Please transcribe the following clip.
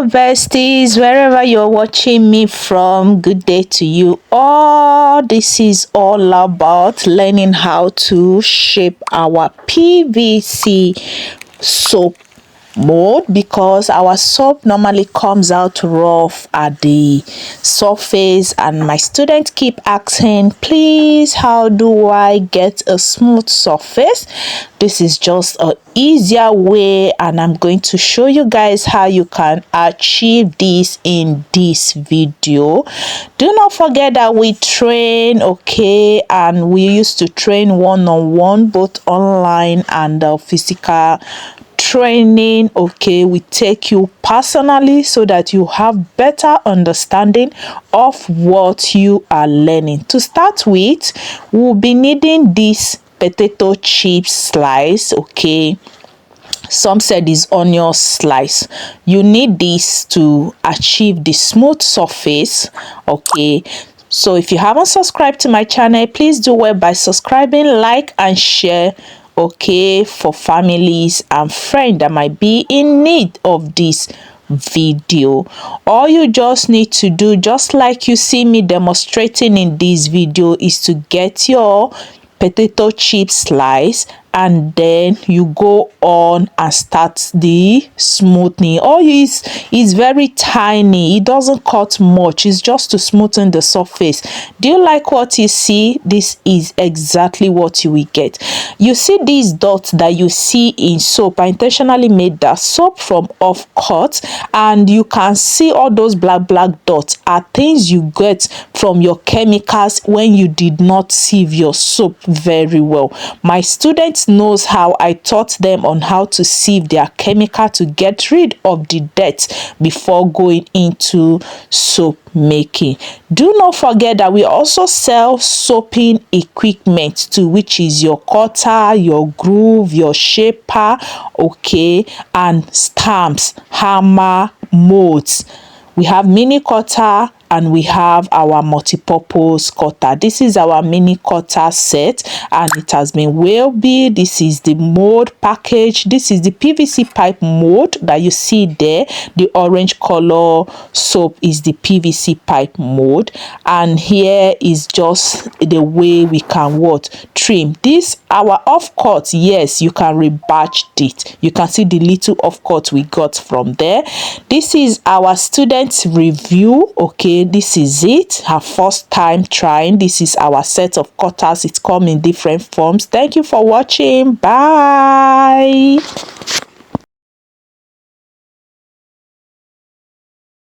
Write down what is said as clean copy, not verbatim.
besties, wherever you're watching me from, good day to you all. This is all about learning how to shape our PVC soap mold, because our soap normally comes out rough at the surface, and my students keep asking, please, how do I get a smooth surface? This is just an easier way, and I'm going to show you guys how you can achieve this in this video. Do not forget that we train, okay, and we used to train one-on-one, both online and physical training. Okay, we take you personally so that you have better understanding of what you are learning. To start with, we'll be needing this potato chip slice. Okay, some said is onion slice. You need this to achieve the smooth surface. Okay, so if you haven't subscribed to my channel, please do well by subscribing, like and share, okay, for families and friends that might be in need of this video. All you just need to do, just like you see me demonstrating in this video, is to get your potato chip slice, and then you go on and start the smoothing. All is very tiny, it doesn't cut much, it's just to smoothen the surface. Do you like what you see? This is exactly what you will get. You see these dots that you see in soap, I intentionally made that soap from off cut, and you can see all those black dots are things you get from your chemicals when you did not sieve your soap very well. My students knows how I taught them on how to sieve their chemical to get rid of the dirt before going into soap making. Do not forget that we also sell soaping equipment too, which is your cutter, your groove, your shaper, okay, and stamps, hammer, molds. We have mini cutter and we have our multi-purpose cutter. This is our mini cutter set, and it has been well built. This is the mold package. This is the PVC pipe mold that you see there. The orange color soap is the PVC pipe mold, and here is just the way we can what trim this our off cut. Yes, you can rebatch it. You can see the little off cut we got from there. This is our students review. Okay, this is it, her first time trying. This is our set of cutters. It comes in different forms. Thank you for watching. Bye.